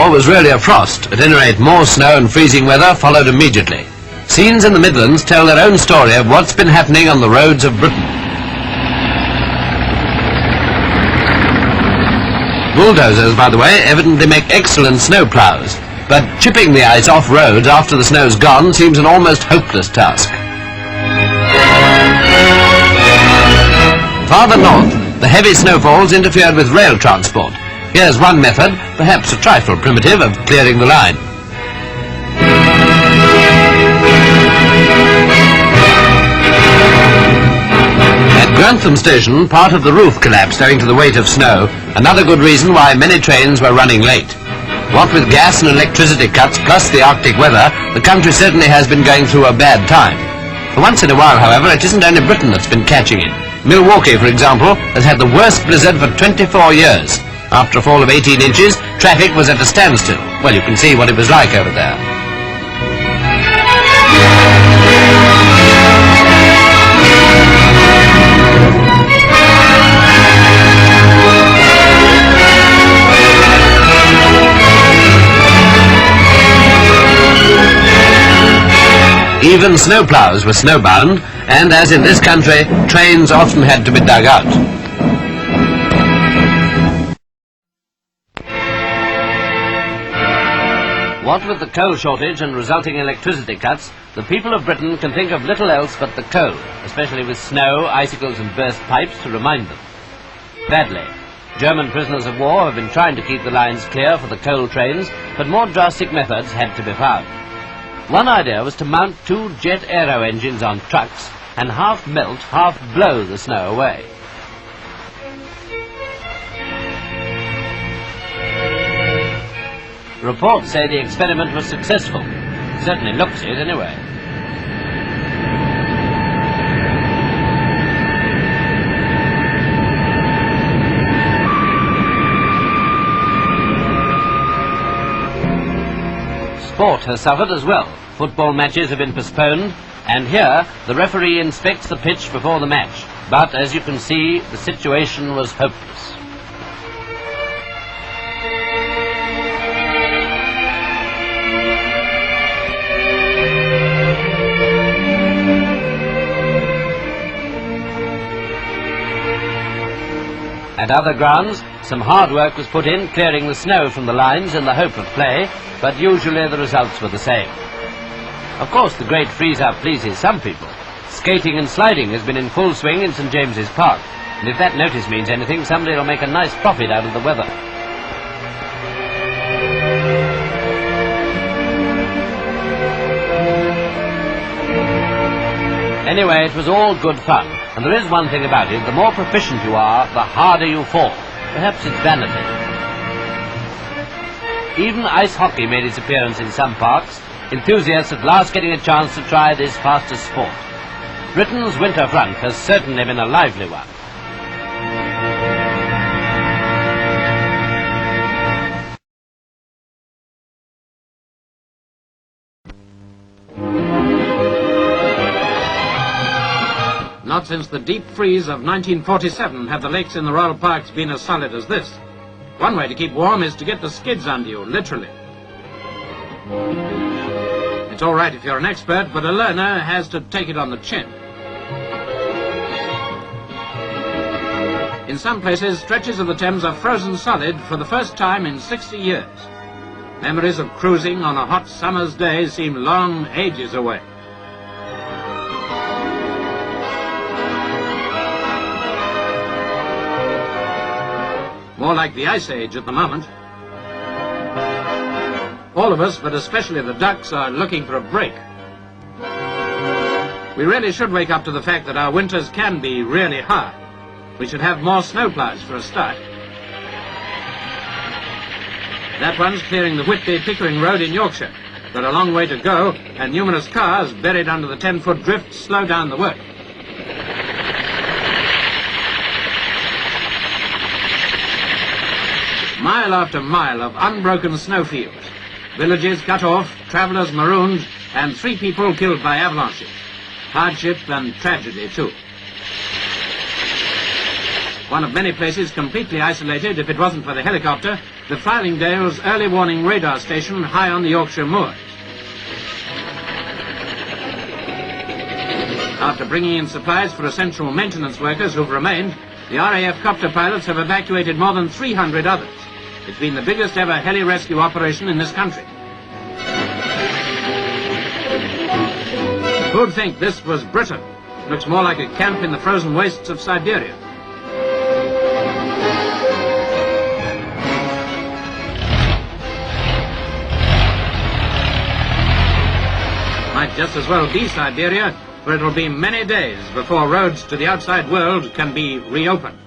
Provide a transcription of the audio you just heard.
war was really a frost. At any rate, more snow and freezing weather followed immediately. Scenes in the Midlands tell their own story of what's been happening on the roads of Britain. Bulldozers, by the way, evidently make excellent snow ploughs, but chipping the ice off roads after the snow's gone seems an almost hopeless task. Farther north, the heavy snowfalls interfered with rail transport. Here's one method, perhaps a trifle primitive, of clearing the line. At Grantham Station, part of the roof collapsed owing to the weight of snow, another good reason why many trains were running late. What with gas and electricity cuts plus the Arctic weather, the country certainly has been going through a bad time. For once in a while, however, it isn't only Britain that's been catching it. Milwaukee, for example, has had the worst blizzard for 24 years. After a fall of 18 inches, traffic was at a standstill. Well, you can see what it was like over there. Even snowploughs were snowbound, and as in this country, trains often had to be dug out. What with the coal shortage and resulting electricity cuts, the people of Britain can think of little else but the coal, especially with snow, icicles and burst pipes to remind them. Badly. German prisoners of war have been trying to keep the lines clear for the coal trains, but more drastic methods had to be found. One idea was to mount 2 jet aero engines on trucks and half melt, half blow the snow away. Reports say the experiment was successful. Certainly looks it anyway. Sport has suffered as well. Football matches have been postponed, and here the referee inspects the pitch before the match. But as you can see, the situation was hopeless. At other grounds, some hard work was put in clearing the snow from the lines in the hope of play, but usually the results were the same. Of course, the great freeze-up pleases some people. Skating and sliding has been in full swing in St James's Park, and if that notice means anything, somebody will make a nice profit out of the weather. Anyway, it was all good fun, and there is one thing about it, the more proficient you are, the harder you fall. Perhaps it's vanity. Even ice hockey made its appearance in some parks, enthusiasts at last getting a chance to try this fastest sport. Britain's winter front has certainly been a lively one. Not since the deep freeze of 1947 have the lakes in the royal parks been as solid as this. One way to keep warm is to get the skids under you, literally. It's all right if you're an expert, but a learner has to take it on the chin. In some places, stretches of the Thames are frozen solid for the first time in 60 years. Memories of cruising on a hot summer's day seem long ages away. More like the Ice Age at the moment. All of us, but especially the ducks, are looking for a break. We really should wake up to the fact that our winters can be really hard. We should have more snowploughs for a start. That one's clearing the Whitby-Pickering Road in Yorkshire. Got a long way to go, and numerous cars buried under the 10-foot drift slow down the work. Mile after mile of unbroken snowfields. Villages cut off, travellers marooned, and 3 people killed by avalanches. Hardship and tragedy, too. One of many places completely isolated, if it wasn't for the helicopter, the Fylingdales early warning radar station high on the Yorkshire moors. After bringing in supplies for essential maintenance workers who've remained, the RAF copter pilots have evacuated more than 300 others. It's been the biggest ever heli-rescue operation in this country. Who'd think this was Britain? Looks more like a camp in the frozen wastes of Siberia. Might just as well be Siberia, for it'll be many days before roads to the outside world can be reopened.